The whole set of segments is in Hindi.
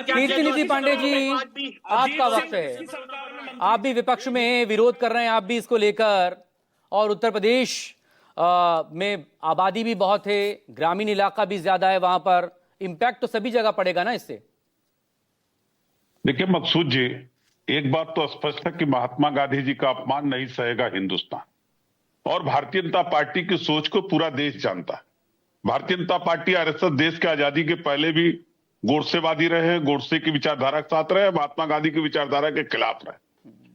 कीर्तिनिधि पांडे जी, आपका वक्त है। आप भी विपक्ष में विरोध कर रहे हैं, आप भी इसको लेकर, और उत्तर प्रदेश में आबादी भी बहुत है, ग्रामीण इलाका भी ज्यादा है, वहां पर इम्पैक्ट तो सभी जगह पड़ेगा ना इससे। देखिए मकसूद जी, एक बात तो स्पष्ट है कि महात्मा गांधी जी का अपमान नहीं सहेगा हिंदुस्तान, और भारतीय जनता पार्टी की सोच को पूरा देश जानता है। भारतीय जनता पार्टी आरएसएस देश की आजादी के पहले भी गोडसेवादी रहे हैं, गोडसे की विचारधारा के साथ रहे, महात्मा गांधी की विचारधारा के खिलाफ रहे,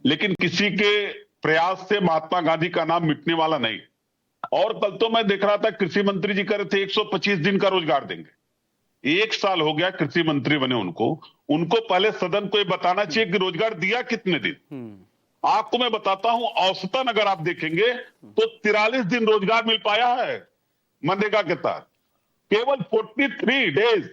लेकिन किसी के प्रयास से महात्मा गांधी का नाम मिटने वाला नहीं। और कल तो मैं देख रहा था कृषि मंत्री जी कह रहे थे 125 दिन का रोजगार देंगे। 1 साल हो गया कृषि मंत्री बने उनको पहले सदन को ये बताना चाहिए कि रोजगार दिया कितने दिन। आपको मैं बताता हूं, औसतन अगर आप देखेंगे तो 43 दिन रोजगार मिल पाया है मनरेगा के तहत। केवल 43 डेज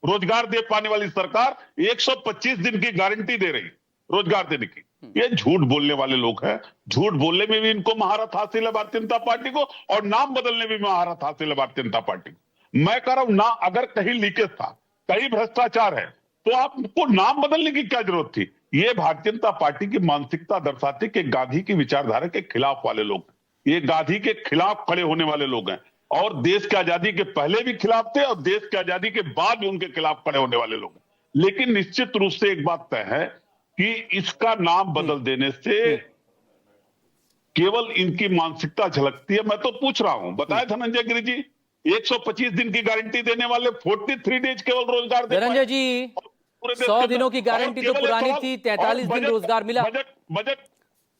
रोजगार दे पाने वाली सरकार 125 दिन की गारंटी दे रही रोजगार देने की। ये झूठ बोलने वाले लोग हैं। झूठ बोलने में भी इनको महारत हासिल है भारतीय जनता पार्टी को, और नाम बदलने में भी महारत हासिल है भारतीय जनता पार्टी को। मैं कह रहा हूं ना, अगर कहीं लीकेज था, कहीं भ्रष्टाचार है, तो आपको नाम बदलने की क्या जरूरत थी। ये भारतीय जनता पार्टी की मानसिकता दर्शाती कि गांधी की विचारधारा के खिलाफ वाले लोग, ये गांधी के खिलाफ खड़े होने वाले लोग हैं, और देश की आजादी के पहले भी खिलाफ थे और देश की आजादी के बाद भी उनके खिलाफ खड़े होने वाले लोग हैं। लेकिन निश्चित रूप से एक बात तय है कि इसका नाम बदल देने से केवल इनकी मानसिकता झलकती है। मैं तो पूछ रहा हूं, बताए धनंजय गिरि जी, 125 दिन की गारंटी देने वाले 43 डेज केवल रोजगार दे। धनंजय जी, 100 दिनों की गारंटी तो पुरानी थी, 43 दिन रोजगार मिला।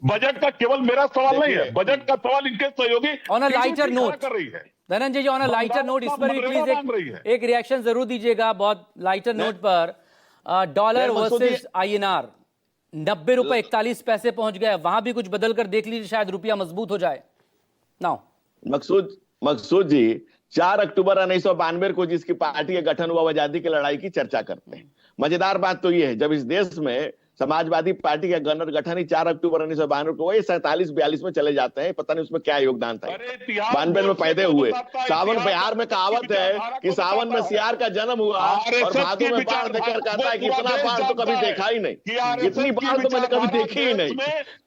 बजट का केवल मेरा सवाल नहीं है, बजट का सवाल इनके सहयोगी ऑन अ लाइटर नोट कर रही है। धनंजय जी, ऑन अ लाइटर नोट इस पर भी प्लीज एक रिएक्शन जरूर दीजिएगा, बहुत लाइटर नोट पर। डॉलर वर्सेस INR 90 रुपए 41 पैसे पहुंच गया, वहां भी कुछ बदल कर देख लीजिए, शायद रुपया मजबूत हो जाए। नाउ मकसूद जी, 4 अक्टूबर 1992 को जिसकी पार्टी का गठन हुआ, आजादी की लड़ाई की चर्चा करते हैं। मजेदार बात तो यह है, जब इस देश में समाजवादी पार्टी का गठन ही 4 अक्टूबर 1992 को, वही 47-42 में चले जाते हैं। पता नहीं उसमें क्या योगदान था। 92 में पैदा हुए। सावन बिहार में कहावत है कि सावन में सियार का जन्म हुआ और भादों में बाढ़ देखकर कहता है कि इतना बाढ़ तो कभी देखा ही नहीं, इतनी बाढ़ तो मैंने कभी देखी ही नहीं।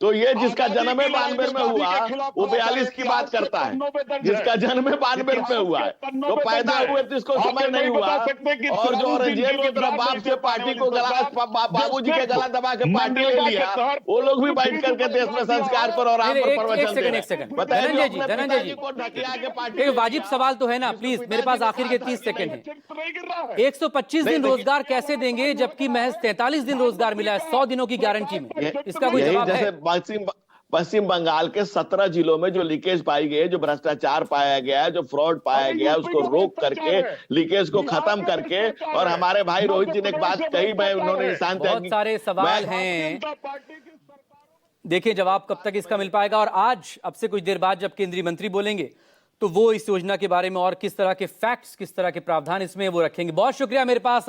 तो ये जिसका जन्म है 92 में हुआ, वो 42 की बात करता है। जिसका जन्म है 92 में हुआ है, तो पैदा हुए तो इसको समय नहीं हुआ। और जो औरंगजेब की तरह बाप से पार्टी को बाबूजी के गला दबा के पार्टी ले लिया, वो लोग भी बैठ करके देश में संस्कार पर और आम पर प्रवचन दे रहे हैं। धनंजय जी, एक वाजिब सवाल तो है ना, प्लीज, मेरे पास आखिर के 30 सेकंड है। 125 दिन रोजगार कैसे देंगे जबकि महज 43 दिन रोजगार मिला है 100 दिनों की गारंटी में? इसका कोई जवाब है? पश्चिम बंगाल के 17 जिलों में जो लीकेज पाई गई, जो भ्रष्टाचार पाया गया है, जो फ्रॉड पाया गया, उसको रोक करके, लीकेज को खत्म करके, और हमारे भाई रोहित जी ने एक बात कही, मैं उन्होंने निशान, बहुत सारे सवाल हैं, देखिए जवाब कब तक इसका मिल पाएगा। और आज अब से कुछ देर बाद जब केंद्रीय मंत्री बोलेंगे तो वो इस योजना के बारे में और किस तरह के फैक्ट्स, किस तरह के प्रावधान इसमें वो रखेंगे। बहुत शुक्रिया। मेरे पास